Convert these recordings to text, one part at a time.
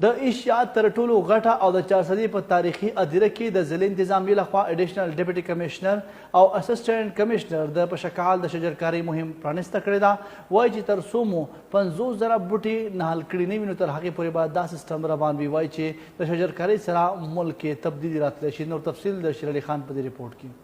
د ایشیا تر ټولو غټه او د چارسدي په تاریخي ادیره کې د ضلع انتظامیې لخوا اډیشنل ډیپټي کمشنر او اسسټنټ کمشنر د په شکال د شجرکارۍ مهم پرانیسته کړې ده. وایي چې تر څو مو 50,000 بوټي نهال کړي نه وي نو تر هغې پورې به دا سیستم روان وي. وایي چې د شجرکارۍ سره ملک کې تبدیلي راتلی شي. نور تفصیل د شیر علي خان په دې رپورټ کې.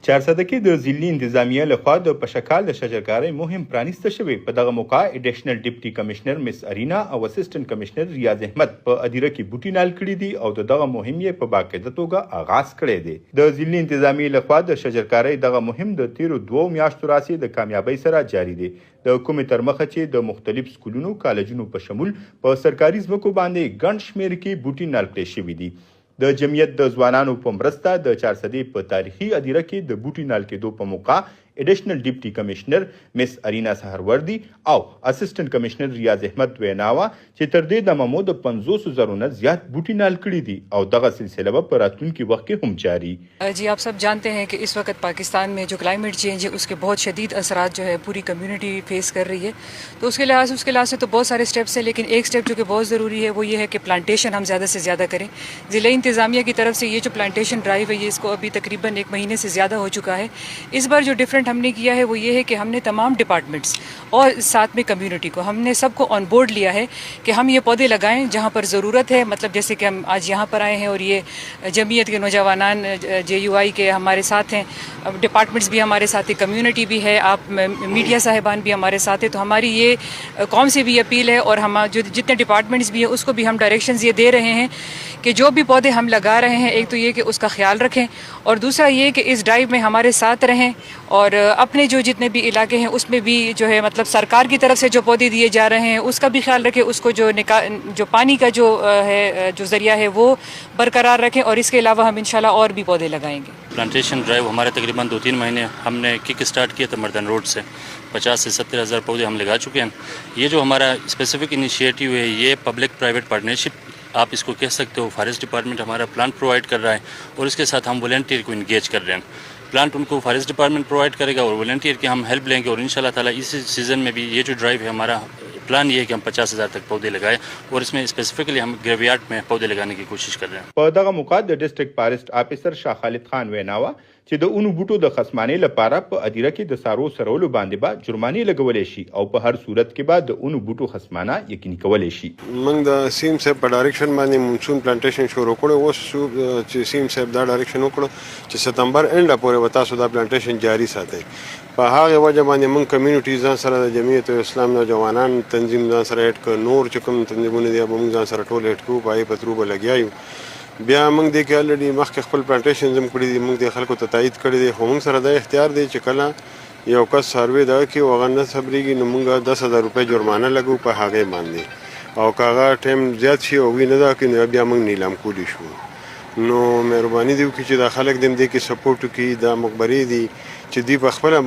چارسده کې د ضلعي انتظامیې لخوا د پشکال د شجرکارۍ مهم پرانیسته شوی. په دغه موقع اډیشنل ډیپټي کمشنر مس ارینا او اسسټنټ کمشنر ریاض احمد په ادیره کې بوټي نال کړي دي او دغه مهم یې په باقاعده توګه آغاز کړی دی. د ضلعي انتظامیې لخوا د شجرکارۍ دغه مهم د تیرو 2 میاشتو راهیسې د کامیابۍ سره جاری دی. د کومې تر مخه چې د مختلف سکولونو کالجونو په شمول په سرکاري ځمکو باندې ګڼ شمېر کې بوټي نال کړي شوي دي. د جمعیت د ځوانانو په مرسته د چارسدي په تاریخي ادیره کې د بوټي نال کېدو په موقع اډیشنل ډیپټي کمشنر مس ارینا سهروردي او اسسټنټ کمشنر ریاض احمد وینا وه چې تر دې دمه مو د 50,000 نه زیات بوټي نال کړي دي او دغه سلسله به په راتلونکي وخت کې هم جاری. जी आप सब जानते हैं कि इस वक्त पाकिस्तान में जो क्लाइमेट चेंज है उसके बहुत शदीद असरात जो है पूरी कम्युनिटी फेस कर रही है. तो उसके लिहाज से तो बहुत सारे स्टेप्स हैं, लेकिन एक स्टेप जो कि बहुत ज़रूरी है वो ये है कि प्लांटेशन हम ज़्यादा से ज़्यादा करें. ज़िला इंतज़ामिया की तरफ से ये जो प्लांटेशन ड्राइव है ये इसको अभी तकरीबन 1 महीने से ज़्यादा हो चुका है. इस बार जो डिफरेंट हमने किया है वो ये है कि हमने तमाम डिपार्टमेंट्स और साथ में कम्युनिटी को हमने सबको ऑन बोर्ड लिया है कि हम ये पौधे लगाएं जहाँ पर ज़रूरत है. मतलब जैसे कि हम आज यहाँ पर आए हैं और ये जमीयत के नौजवान JUI के हमारे साथ हैं, डिपार्टमेंट्स भी हमारे साथ हैं, कम्युनिटी भी है, आप मीडिया साहिबान भी हमारे साथ हैं. तो हमारी ये कौम से भी अपील है और हम जो जितने डिपार्टमेंट्स भी हैं उसको भी हम डायरेक्शंस ये दे रहे हैं कि जो भी पौधे हम लगा रहे हैं एक तो ये कि उसका ख्याल रखें और दूसरा ये कि इस ड्राइव में हमारे साथ रहें और अपने जो जितने भी इलाके हैं उसमें भी जो है मतलब सरकार की तरफ से जो पौधे दिए जा रहे हैं उसका भी ख्याल रखें. उसको जो पानी का जो है जो जरिया है वो बरकरार रखें और इसके अलावा हम इंशाल्लाह और भी पौधे लगाएंगे. प्लांटेशन ड्राइव हमारे तकरीबन 2-3 महीने हमने किक स्टार्ट किया था. मर्दन रोड से 50 से 70 हज़ार पौधे हम लगा चुके हैं. ये जो हमारा स्पेसिफिक इनिशिएटिव है ये पब्लिक प्राइवेट पार्टनरशिप आप इसको कह सकते हो. फॉरेस्ट डिपार्टमेंट हमारा प्लांट प्रोवाइड कर रहा है और इसके साथ हम वॉलंटियर को इंगेज कर रहे हैं. प्लांट उनको फॉरेस्ट डिपार्टमेंट प्रोवाइड करेगा और वॉलंटियर की हम हेल्प लेंगे और इंशाल्लाह ताला इस सीज़न में भी ये जो ड्राइव है हमारा प्लान ये है कि हम 50,000 तक पौधे लगाएं और इसमें स्पेसिफिकली हम ग्रेवयार्ड में पौधे लगाने की कोशिश कर रहे हैं. په دغه موقع د ډیسټریکټ فارسټ افیسر شاه خالد خان وینا وه چې د اونو بوټو د خصمانۍ لپاره په ادیره کې د سارو سرولو باندې به جرمانې لګولی شي او په هر صورت کې به د اونو بوټو خصمانه یقیني کولی شي. موږ د سیم صاحب په ډایرکشن باندې مونسون پلانټیشن شروع کړو. اوس چې سیم صاحب دا ډایرکشن وکړو چې ستمبر اینډ پورې به تاسو دا پلانټیشن جاری ساتئ. په هغه وجه باندې موږ کمیونټي ځان سره د جمعیت اسلام نوجوانان تنظیم ځان سره اډ کړ. نور چې کوم تنظیمونه دي به موږ ځان سره ټول اډ کړو. په هغې په ترو به لګیا یو. بیا موږ دې کې الریډي مخکې خپل پلانټیشن هم کړي دي. موږ د خلکو ته تایید کړی دی خو موږ سره دا اختیار دی چې کله یو کس سروې دغه کړي او هغه نه صبرېږي نو موږ 10,000 روپۍ جرمانه لګو په هغې باندې او که هغه ټایم زیات شي او وي نه دا کړي نو بیا موږ نیلام کولی شو. نو مهرباني دې وکړي چې دا خلک دې هم دې کې سپورټ وکړي. دا مقبرې دي چې دوی په خپله